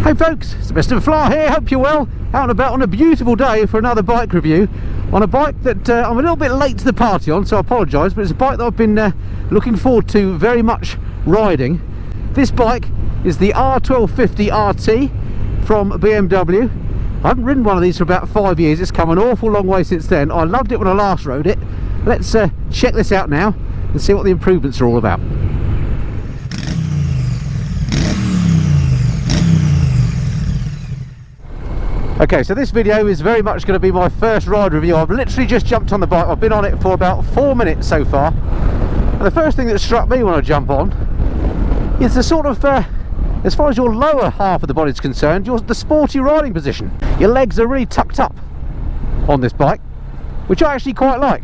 Hey folks, it's Mr. Fly here, hope you're well. Out and about on a beautiful day for another bike review on a bike that I'm a little bit late to the party on, so I apologise, but it's a bike that I've been looking forward to very much riding. This bike is the R1250 RT from BMW. I haven't ridden one of these for about 5 years. It's come an awful long way since then. I loved it when I last rode it. Let's check this out now and see what the improvements are all about. Okay, so this video is very much going to be my first ride review. I've literally just jumped on the bike. I've been on it for about 4 minutes so far. And the first thing that struck me when I jump on is the sort of, as far as your lower half of the body is concerned, the sporty riding position. Your legs are really tucked up on this bike, which I actually quite like.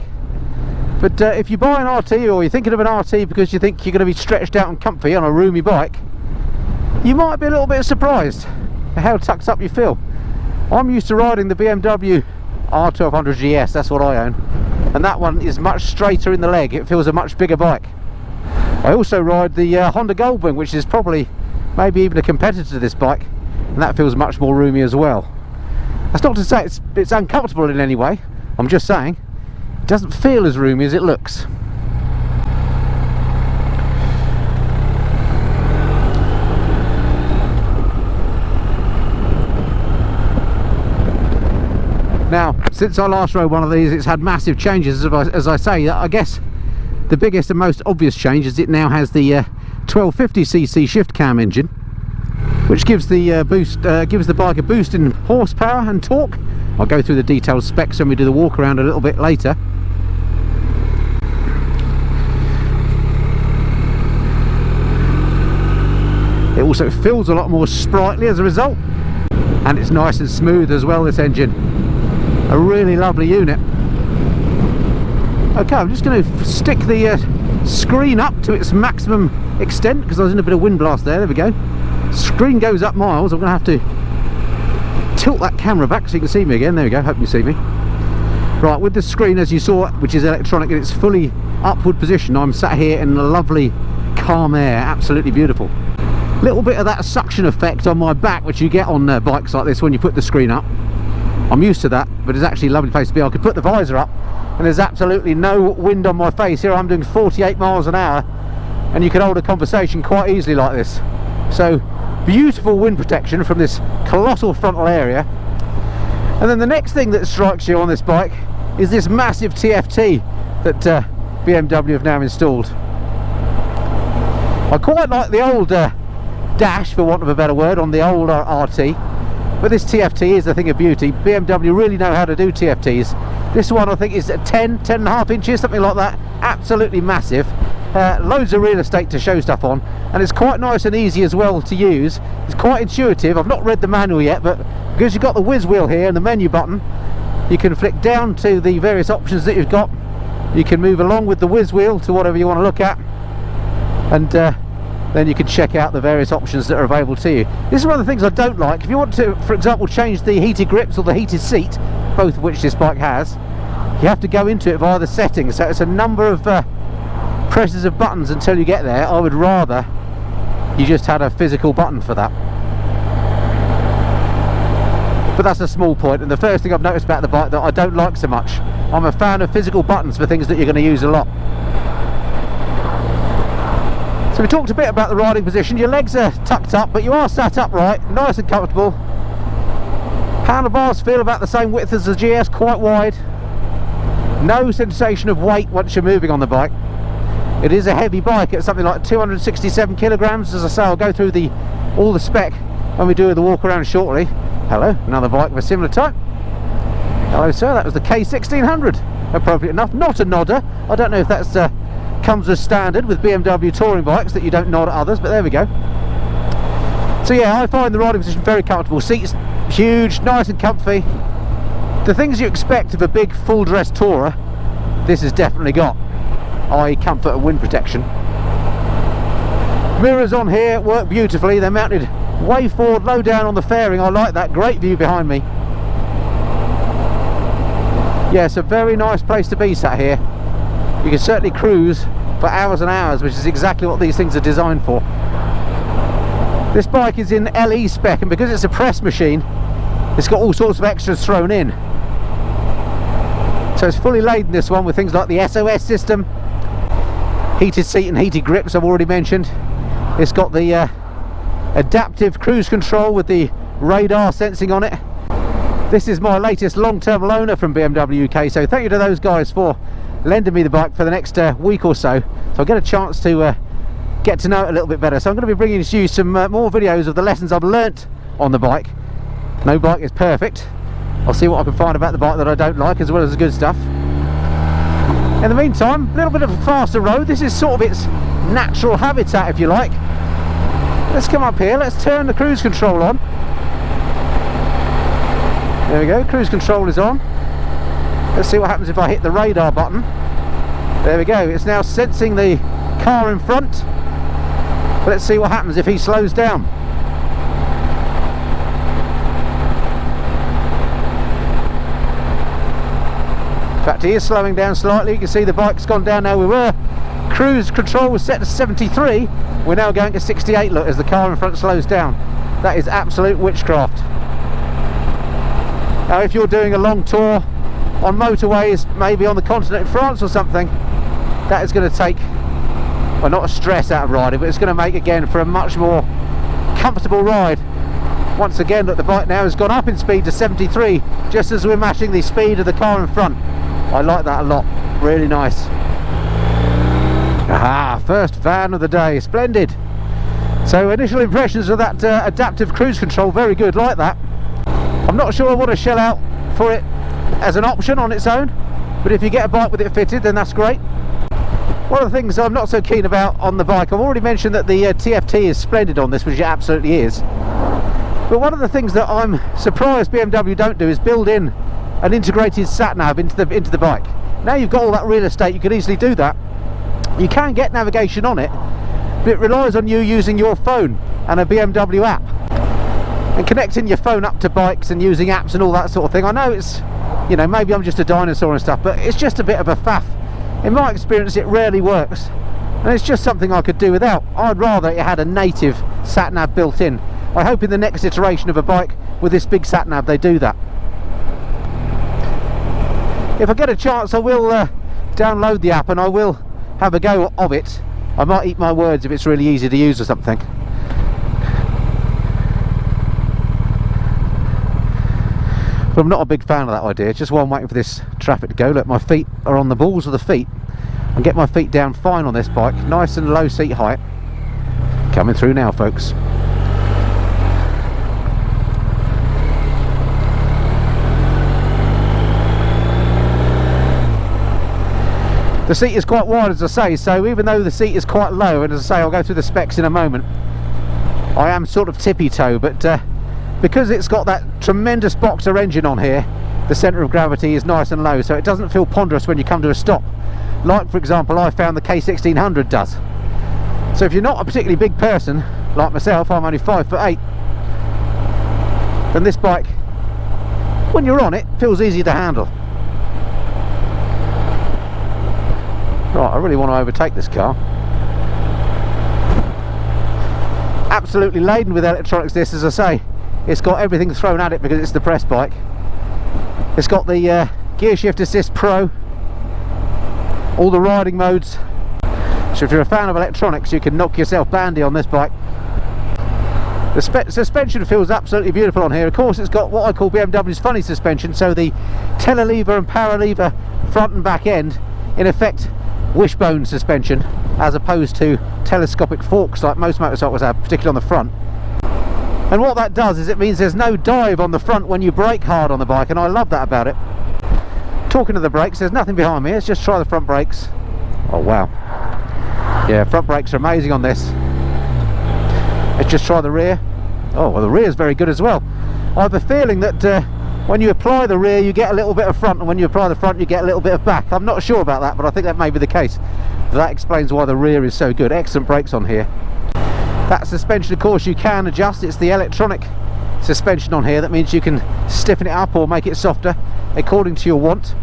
But if you buy an RT, or you're thinking of an RT because you think you're going to be stretched out and comfy on a roomy bike, you might be a little bit surprised at how tucked up you feel. I'm used to riding the BMW R1250 GS, that's what I own, and that one is much straighter in the leg. It feels a much bigger bike. I also ride the Honda Goldwing, which is probably maybe even a competitor to this bike, and that feels much more roomy as well. That's not to say it's uncomfortable in any way. I'm just saying it doesn't feel as roomy as it looks. Now, since I last rode one of these, it's had massive changes, as I say. I guess the biggest and most obvious change is it now has the 1250cc shift cam engine, which gives the bike a boost in horsepower and torque. I'll go through the detailed specs when we do the walk around a little bit later. It also feels a lot more sprightly as a result, and it's nice and smooth as well, this engine. A really lovely unit. Okay, I'm just going to stick the screen up to its maximum extent because I was in a bit of wind blast there. There we go. Screen goes up miles. I'm going to have to tilt that camera back so you can see me again. There we go, hope you see me. Right, with the screen, as you saw, which is electronic in its fully upward position, I'm sat here in a lovely calm air, absolutely beautiful. Little bit of that suction effect on my back which you get on bikes like this when you put the screen up. I'm used to that, but it's actually a lovely place to be. I could put the visor up and there's absolutely no wind on my face. Here I'm doing 48 miles an hour and you can hold a conversation quite easily like this. So beautiful wind protection from this colossal frontal area. And then the next thing that strikes you on this bike is this massive TFT that BMW have now installed. I quite like the old dash, for want of a better word, on the old RT. But this TFT is a thing of beauty. BMW really know how to do TFTs. This one I think is 10.5 inches, something like that. Absolutely massive. Loads of real estate to show stuff on, and it's quite nice and easy as well to use. It's quite intuitive. I've not read the manual yet, but because you've got the whiz wheel here and the menu button, you can flick down to the various options that you've got. You can move along with the whiz wheel to whatever you want to look at, and then you can check out the various options that are available to you. This is one of the things I don't like. If you want to, for example, change the heated grips or the heated seat, both of which this bike has, you have to go into it via the settings. So it's a number of presses of buttons until you get there. I would rather you just had a physical button for that. But that's a small point, and the first thing I've noticed about the bike that I don't like so much. I'm a fan of physical buttons for things that you're going to use a lot. So we talked a bit about the riding position. Your legs are tucked up, but you are sat upright, nice and comfortable. Handlebars feel about the same width as the GS, quite wide. No sensation of weight once you're moving on the bike. It is a heavy bike at something like 267 kilograms. As I say, I'll go through all the spec when we do the walk around shortly. Hello, another bike of a similar type. Hello sir, that was the K1600. Appropriate enough, not a nodder. I don't know if that's comes as standard with BMW touring bikes that you don't nod at others, but there we go. So yeah, I find the riding position very comfortable. Seats huge, nice and comfy. The things you expect of a big full dress tourer, this has definitely got, i.e. comfort and wind protection. Mirrors on here work beautifully. They're mounted way forward, low down on the fairing. I like that. Great view behind me. Yeah, it's a very nice place to be sat here. You can certainly cruise for hours and hours, which is exactly what these things are designed for. This bike is in LE spec, and because it's a press machine, it's got all sorts of extras thrown in. So it's fully laden, this one, with things like the SOS system, heated seat and heated grips I've already mentioned. It's got the adaptive cruise control with the radar sensing on it. This is my latest long-term loaner from BMW UK, so thank you to those guys for lending me the bike for the next week or so I'll get a chance to get to know it a little bit better. So I'm going to be bringing you some more videos of the lessons I've learnt on the bike. No bike is perfect. I'll see what I can find about the bike that I don't like, as well as the good stuff. In the meantime, a little bit of a faster road. This is sort of its natural habitat, if you like. Let's come up here, let's turn the cruise control on. There we go, cruise control is on. Let's see what happens if I hit the radar button. There we go, it's now sensing the car in front. But let's see what happens if he slows down. In fact, he is slowing down slightly. You can see the bike's gone down now. We were, cruise control was set to 73. We're now going to 68, look, as the car in front slows down. That is absolute witchcraft. Now, if you're doing a long tour on motorways, maybe on the continent in France or something, that is going to take, well, not a stress out of riding, but it's going to make, again, for a much more comfortable ride. Once again, look, the bike now has gone up in speed to 73, just as we're matching the speed of the car in front. I like that a lot, really nice. Aha, first van of the day, splendid. So initial impressions of that adaptive cruise control, very good, like that. I'm not sure I want to shell out for it as an option on its own, but if you get a bike with it fitted, then that's great. One of the things I'm not so keen about on the bike, I've already mentioned that the TFT is splendid on this, which it absolutely is. But one of the things that I'm surprised BMW don't do is build in an integrated sat-nav into the bike. Now you've got all that real estate, you could easily do that. You can get navigation on it, but it relies on you using your phone and a BMW app. And connecting your phone up to bikes and using apps and all that sort of thing. I know it's, you know, maybe I'm just a dinosaur and stuff, but it's just a bit of a faff. In my experience, it rarely works. And it's just something I could do without. I'd rather it had a native sat-nav built in. I hope in the next iteration of a bike with this big sat-nav they do that. If I get a chance, I will download the app and I will have a go of it. I might eat my words if it's really easy to use or something. But I'm not a big fan of that idea. It's just while I'm waiting for this traffic to go, look, my feet are on the balls of the feet. And get my feet down fine on this bike, nice and low seat height. Coming through now, folks. The seat is quite wide, as I say, so even though the seat is quite low, and as I say, I'll go through the specs in a moment, I am sort of tippy-toe, but because it's got that tremendous boxer engine on here, the centre of gravity is nice and low, so it doesn't feel ponderous when you come to a stop, like, for example, I found the K1600 does. So if you're not a particularly big person, like myself, I'm only 5'8", then this bike, when you're on it, feels easy to handle. Right, I really want to overtake this car. Absolutely laden with electronics, this, as I say. It's got everything thrown at it because it's the press bike. It's got the gear shift assist pro, all the riding modes. So if you're a fan of electronics, you can knock yourself bandy on this bike. The suspension feels absolutely beautiful on here. Of course, it's got what I call BMW's funny suspension, so the telelever and power lever front and back end, in effect, wishbone suspension, as opposed to telescopic forks like most motorcycles have, particularly on the front. And what that does is it means there's no dive on the front when you brake hard on the bike, and I love that about it. Talking of the brakes, there's nothing behind me. Let's just try the front brakes. Oh wow, yeah, front brakes are amazing on this. Let's just try the rear. Oh well, the rear is very good as well. I have a feeling that when you apply the rear you get a little bit of front, and when you apply the front you get a little bit of back. I'm not sure about that, but I think that may be the case. That explains why the rear is so good. Excellent brakes on here. That suspension, of course, you can adjust. It's the electronic suspension on here. That means you can stiffen it up or make it softer according to your want.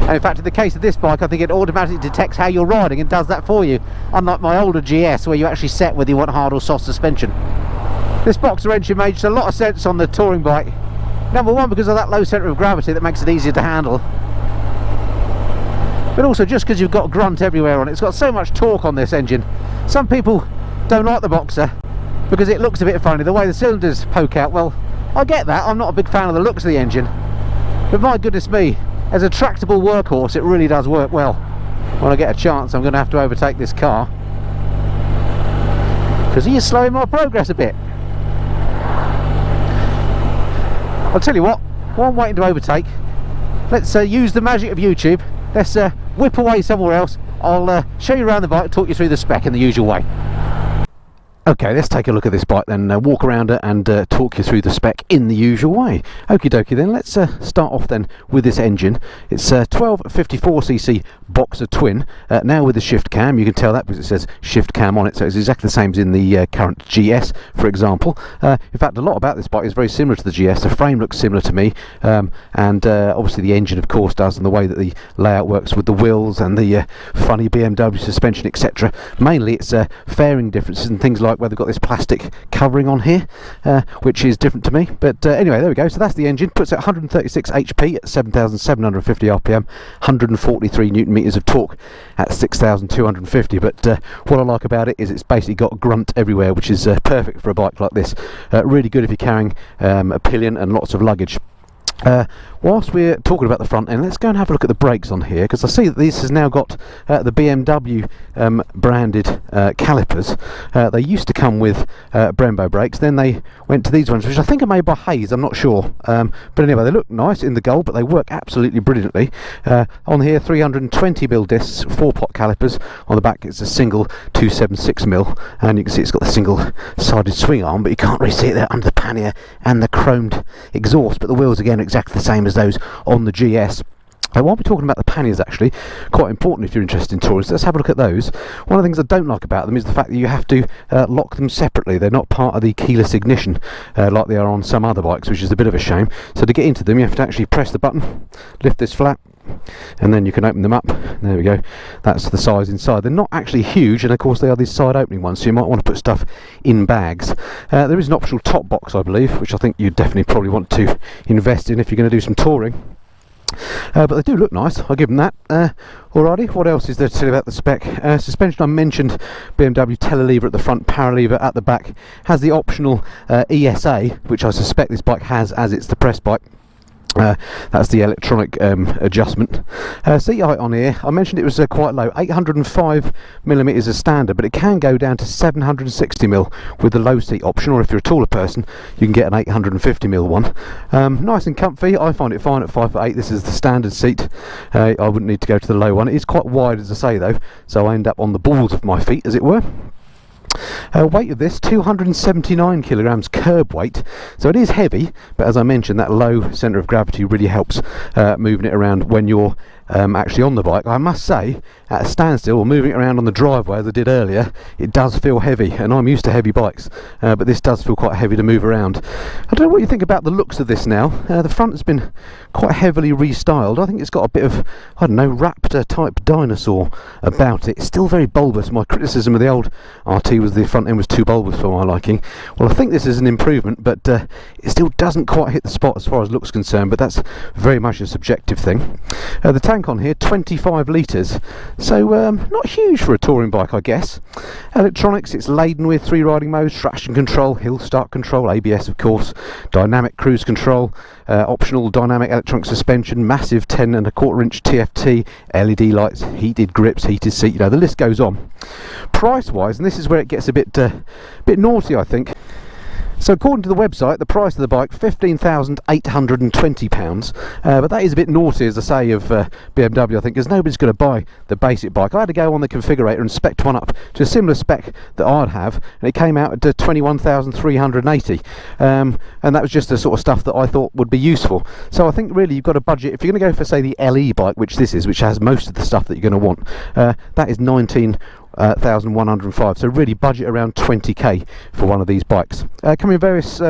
And in fact, in the case of this bike, I think it automatically detects how you're riding and does that for you, unlike my older GS where you actually set whether you want hard or soft suspension. This boxer engine makes a lot of sense on the touring bike. Number one, because of that low centre of gravity that makes it easier to handle, but also just because you've got grunt everywhere on it. It's got so much torque on this engine. Some people don't like the boxer because it looks a bit funny, the way the cylinders poke out. Well, I get that, I'm not a big fan of the looks of the engine, but my goodness me, as a tractable workhorse it really does work well. When I get a chance I'm going to have to overtake this car because he is slowing my progress a bit. I'll tell you what, while I'm waiting to overtake, let's use the magic of YouTube. Let's whip away somewhere else. I'll show you around the bike, talk you through the spec in the usual way. Okay, let's take a look at this bike then, walk around it and talk you through the spec in the usual way. Okie dokie then, let's start off then with this engine. It's a 1254cc boxer twin, now with a shift cam. You can tell that because it says shift cam on it, so it's exactly the same as in the current GS, for example. In fact, a lot about this bike is very similar to the GS. The frame looks similar to me, and obviously the engine of course does, and the way that the layout works with the wheels and the funny BMW suspension, etc. Mainly it's fairing differences and things like where they've got this plastic covering on here, which is different to me, but anyway, there we go. So that's the engine. Puts out 136 HP at 7,750 RPM, 143 newton meters of torque at 6,250. But what I like about it is it's basically got grunt everywhere, which is perfect for a bike like this. Really good if you're carrying a pillion and lots of luggage. Whilst we're talking about the front end, let's go and have a look at the brakes on here, because I see that this has now got the BMW branded calipers. They used to come with Brembo brakes, then they went to these ones, which I think are made by Hayes, I'm not sure. But anyway, they look nice in the gold, but they work absolutely brilliantly. On here, 320mm discs, 4-pot calipers. On the back, it's a single 276mm, and you can see it's got the single-sided swing arm, but you can't really see it there under the pannier and the chromed exhaust. But the wheels, again, are exactly the same as those on the GS. While we're talking about the panniers, actually, quite important if you're interested in touring, so let's have a look at those. One of the things I don't like about them is the fact that you have to lock them separately. They're not part of the keyless ignition like they are on some other bikes, which is a bit of a shame. So to get into them, you have to actually press the button, lift this flap, and then you can open them up. There we go, that's the size inside. They're not actually huge, and of course they are these side opening ones, so you might want to put stuff in bags. There is an optional top box, I believe, which I think you definitely probably want to invest in if you're going to do some touring. But they do look nice, I'll give them that. Alrighty, what else is there to say about the spec? Suspension, I mentioned BMW telelever at the front, paralever at the back. Has the optional ESA, which I suspect this bike has as it's the press bike. That's the electronic adjustment. Seat height on here, I mentioned it was quite low, 805mm is standard, but it can go down to 760mm with the low seat option, or if you're a taller person you can get an 850mm one. Nice and comfy, I find it fine at 5'8". This is the standard seat. I wouldn't need to go to the low one. It is quite wide, as I say though, so I end up on the balls of my feet, as it were. Weight of this, 279 kilograms curb weight, so it is heavy, but as I mentioned, that low centre of gravity really helps moving it around when you're actually on the bike. I must say, at a standstill or moving it around on the driveway as I did earlier, it does feel heavy, and I'm used to heavy bikes, but this does feel quite heavy to move around. I don't know what you think about the looks of this now. The front has been quite heavily restyled. I think it's got a bit of, I don't know, raptor type dinosaur about it. It's still very bulbous. My criticism of the old RT was the front end was too bulbous for my liking. Well, I think this is an improvement, but it still doesn't quite hit the spot as far as looks concerned, but that's very much a subjective thing. The tank on here, 25 litres, so not huge for a touring bike, I guess. Electronics, it's laden with 3 riding modes, traction control, hill start control, ABS of course, dynamic cruise control, optional dynamic electronic suspension, massive 10.25-inch TFT, LED lights, heated grips, heated seat, you know, the list goes on. Price wise, and this is where it gets a bit naughty, I think. So according to the website, the price of the bike, £15,820, but that is a bit naughty, as I say, of BMW, I think, because nobody's going to buy the basic bike. I had to go on the configurator and spec one up to a similar spec that I'd have, and it came out at £21,380, and that was just the sort of stuff that I thought would be useful. So I think really you've got a budget, if you're going to go for, say, the LE bike, which this is, which has most of the stuff that you're going to want, that is 19,105, so really budget around 20k for one of these bikes. Come in various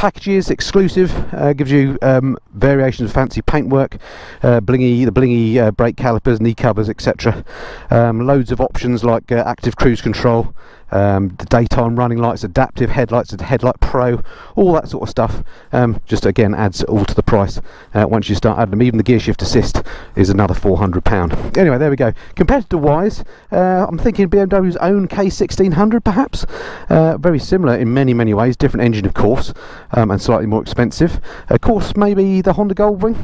packages, exclusive, gives you variations of fancy paintwork, the blingy brake calipers, knee covers, etc. Loads of options like active cruise control, the daytime running lights, adaptive headlights, headlight pro, all that sort of stuff. Just again adds all to the price once you start adding them. Even the gear shift assist is another £400. Anyway, there we go. Competitor wise, I'm thinking BMW's own K1600 perhaps. Very similar in many ways, different engine of course, and slightly more expensive. Of course, maybe the Honda Goldwing,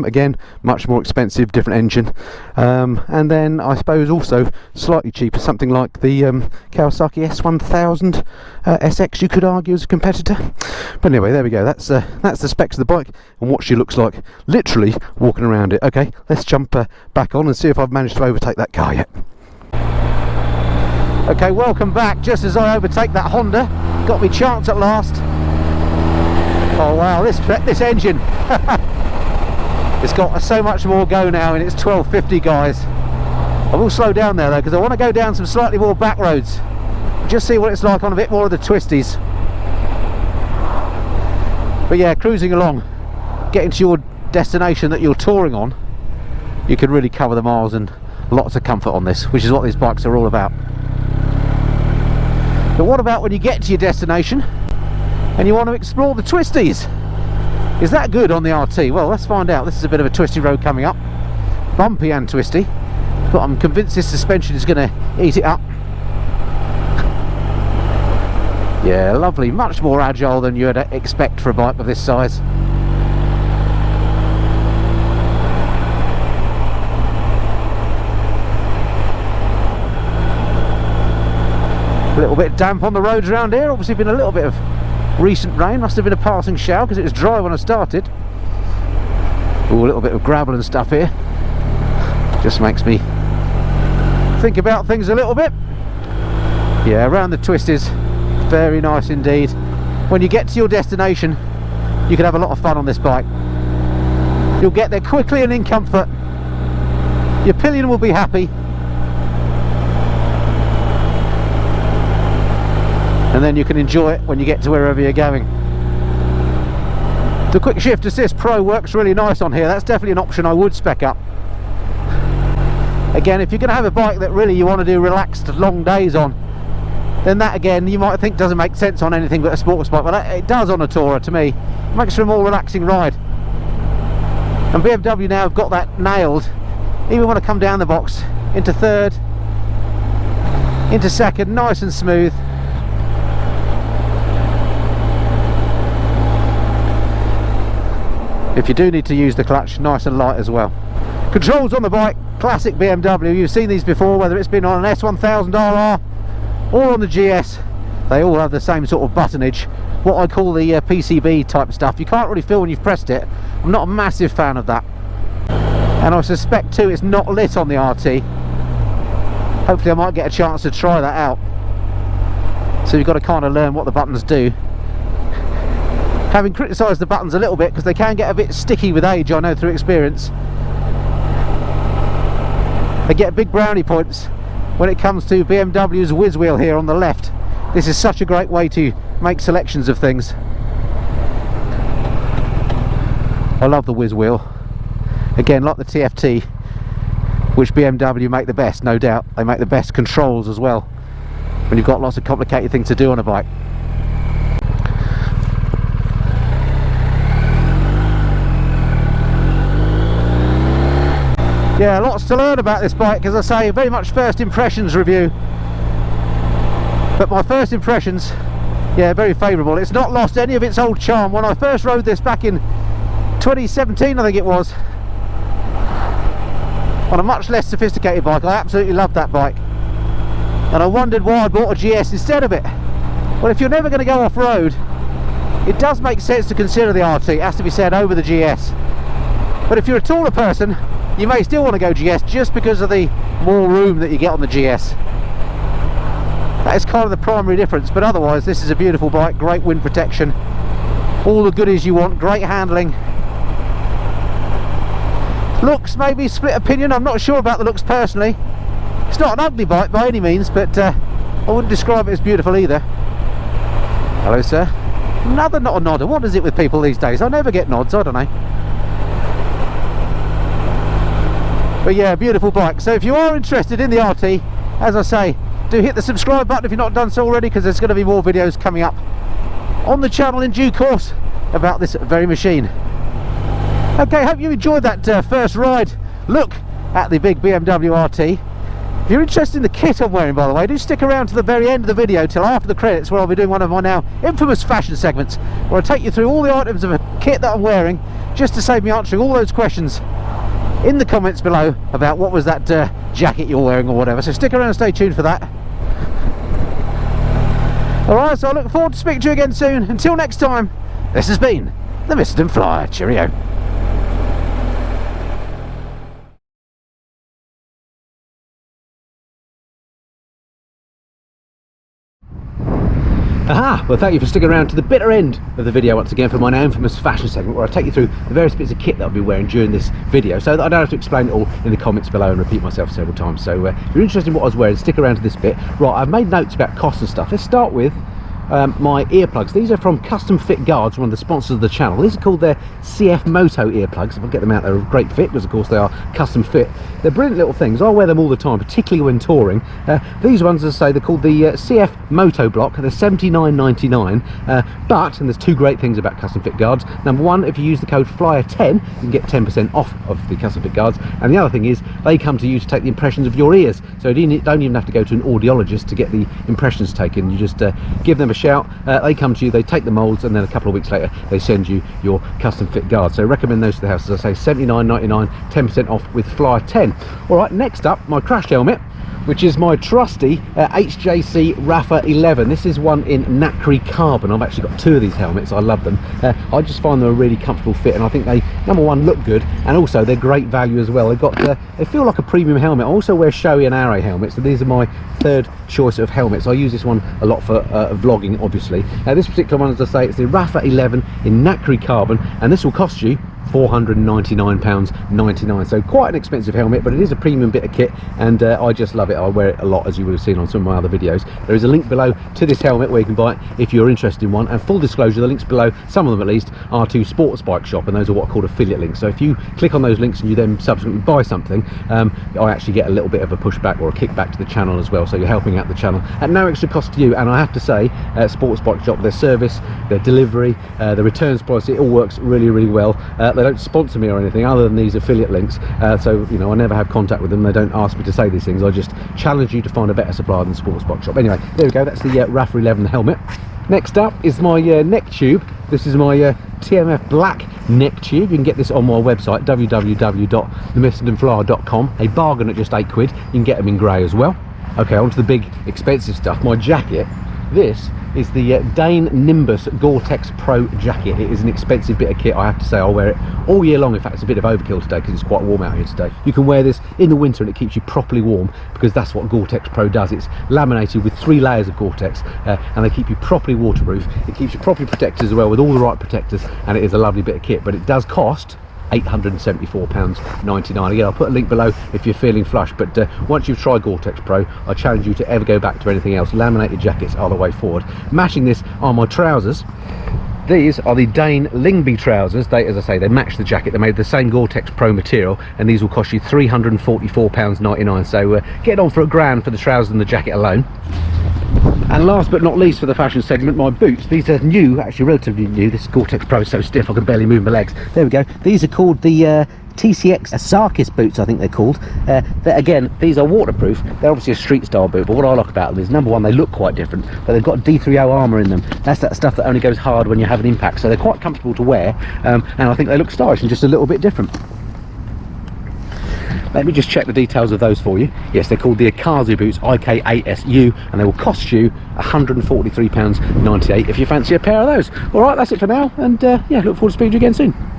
again much more expensive, different engine, and then I suppose also slightly cheaper, something like the Kawasaki S1000 SX, you could argue, as a competitor. But anyway, there we go. That's the specs of the bike and what she looks like literally walking around it. Okay, let's jump back on and see if I've managed to overtake that car yet. Okay, welcome back. Just as I overtake that Honda, got me chance at last. Oh wow, this engine it's got so much more go now, and it's 1250, guys. I will slow down there though, because I want to go down some slightly more back roads, just see what it's like on a bit more of the twisties. But yeah, cruising along, getting to your destination that you're touring on, you can really cover the miles, and lots of comfort on this, which is what these bikes are all about. But what about when you get to your destination and you want to explore the twisties? Is that good on the RT? Well, let's find out. This is a bit of a twisty road coming up, bumpy and twisty, but I'm convinced this suspension is going to eat it up. Yeah, lovely, much more agile than you'd expect for a bike of this size. A little bit damp on the roads around here, obviously been a little bit of recent rain, must have been a passing shower because it was dry when I started. Ooh, a little bit of gravel and stuff here, just makes me think about things a little bit. Yeah, around the twisties, very nice indeed. When you get to your destination, you can have a lot of fun on this bike. You'll get there quickly and in comfort. Your pillion will be happy, and then you can enjoy it when you get to wherever you're going. The Quick Shift Assist Pro works really nice on here. That's definitely an option I would spec up. Again, if you're going to have a bike that really you want to do relaxed long days on, then that again you might think doesn't make sense on anything but a sports bike, but it does on a tourer to me. It makes for a more relaxing ride. And BMW now have got that nailed. Even when I come down the box into third, into second, nice and smooth. If you do need to use the clutch, nice and light as well. Controls on the bike, classic BMW. You've seen these before, whether it's been on an S1000 RR or on the GS. They all have the same sort of buttonage, what I call the PCB type stuff. You can't really feel when you've pressed it. I'm not a massive fan of that, and I suspect too it's not lit on the RT. Hopefully I might get a chance to try that out. So you've got to kind of learn what the buttons do. Having criticised the buttons a little bit because they can get a bit sticky with age, I know through experience. They get big brownie points when it comes to BMW's whiz wheel here on the left. This is such a great way to make selections of things. I love the whiz wheel. Again, like the TFT, which BMW make the best, no doubt. They make the best controls as well when you've got lots of complicated things to do on a bike. Yeah, lots to learn about this bike, as I say, very much first impressions review. But my first impressions, yeah, very favourable. It's not lost any of its old charm. When I first rode this back in 2017, I think it was, on a much less sophisticated bike, I absolutely loved that bike. And I wondered why I bought a GS instead of it. Well, if you're never going to go off-road, it does make sense to consider the RT, it has to be said, over the GS. But if you're a taller person, you may still want to go GS just because of the more room that you get on the GS. That is kind of the primary difference, but otherwise this is a beautiful bike, great wind protection, all the goodies you want, great handling. Looks, maybe split opinion, I'm not sure about the looks personally. It's not an ugly bike by any means, but I wouldn't describe it as beautiful either. Hello sir. Another not a nodder. What is it with people these days? I never get nods, I don't know. But yeah, beautiful bike. So if you are interested in the RT, as I say, do hit the subscribe button if you've not done so already, because there's going to be more videos coming up on the channel in due course about this very machine. Okay, hope you enjoyed that first ride look at the big BMW RT. If you're interested in the kit I'm wearing, by the way, do stick around to the very end of the video till after the credits, where I'll be doing one of my now infamous fashion segments, where I take you through all the items of a kit that I'm wearing, just to save me answering all those questions in the comments below about what was that jacket you're wearing or whatever. So stick around and stay tuned for that. Alright, so I look forward to speaking to you again soon. Until next time, this has been the Mr. Flyer. Cheerio. Aha! Well, thank you for sticking around to the bitter end of the video once again for my now infamous fashion segment, where I take you through the various bits of kit that I'll be wearing during this video, so that I don't have to explain it all in the comments below and repeat myself several times. So if you're interested in what I was wearing, stick around to this bit. Right, I've made notes about cost and stuff. Let's start with my earplugs. These are from Custom Fit Guards, one of the sponsors of the channel. These are called their CF Moto earplugs. If I get them out, they're a great fit, because of course they are custom fit. They're brilliant little things. I wear them all the time, particularly when touring. These ones, as I say, they're called the CF Moto Block. They're $79.99, but, and there's two great things about Custom Fit Guards. Number one, if you use the code FLYER10, you can get 10% off of the Custom Fit Guards, and the other thing is they come to you to take the impressions of your ears, so you don't even have to go to an audiologist to get the impressions taken. You just give them a shout, they come to you, they take the molds, and then a couple of weeks later they send you your Custom Fit Guards. So recommend those to the house. As I say, $79.99, 10% off with FLYER10. Alright, next up, my crash helmet, which is my trusty HJC Rafa 11. This is one in nacre carbon. I've actually got two of these helmets. I love them. I just find them a really comfortable fit, and I think they, number one, look good, and also they're great value as well. They feel like a premium helmet. I also wear Shoei and Arrow helmets, so these are my third choice of helmets. I use this one a lot for vlogging, obviously. This particular one, as I say, it's the Rafa 11 in nacre carbon, and this will cost you £499.99, so quite an expensive helmet, but it is a premium bit of kit, and I just love it. I wear it a lot, as you would have seen on some of my other videos. There is a link below to this helmet where you can buy it if you're interested in one, and full disclosure, the links below, some of them at least, are to Sports Bike Shop, and those are what are called affiliate links. So if you click on those links and you then subsequently buy something, I actually get a little bit of a pushback or a kickback to the channel as well, so you're helping out the channel at no extra cost to you. And I have to say, Sports Bike Shop, their service, their delivery, their returns policy, it all works really, really well. They don't sponsor me or anything other than these affiliate links, so you know, I never have contact with them. They don't ask me to say these things. I just challenge you to find a better supplier than Sports Bike Shop. Anyway, there we go. That's the Rafa 11 helmet. Next up is my neck tube. This is my TMF black neck tube. You can get this on my website, www.themistandflyer.com. A bargain at just £8. You can get them in grey as well. Okay, on to the big expensive stuff. My jacket. This is the Dane Nimbus Gore-Tex Pro jacket. It is an expensive bit of kit, I have to say. I'll wear it all year long. In fact, it's a bit of overkill today because it's quite warm out here today. You can wear this in the winter and it keeps you properly warm, because that's what Gore-Tex Pro does. It's laminated with 3 layers of Gore-Tex, and they keep you properly waterproof. It keeps you properly protected as well, with all the right protectors, and it is a lovely bit of kit, but it does cost £874.99. Again, I'll put a link below if you're feeling flush, but once you've tried Gore-Tex Pro, I challenge you to ever go back to anything else. Laminated jackets are the way forward. Matching this are my trousers. These are the Dane Lingby trousers. They, as I say, they match the jacket. They're made of the same Gore-Tex Pro material, and these will cost you £344.99. So get on for £1,000 for the trousers and the jacket alone. And last but not least for the fashion segment, my boots. These are new, actually relatively new. This Gore-Tex Pro is so stiff I can barely move my legs. There we go. These are called the TCX Sarkis boots, I think they're called. Again, these are waterproof. They're obviously a street style boot, but what I like about them is, number one, they look quite different, but they've got D3O armour in them. That's that stuff that only goes hard when you have an impact, so they're quite comfortable to wear, and I think they look stylish and just a little bit different. Let me just check the details of those for you. Yes, they're called the Akazu boots, IKASU, and they will cost you £143.98 if you fancy a pair of those. All right, that's it for now, and yeah, look forward to speaking to you again soon.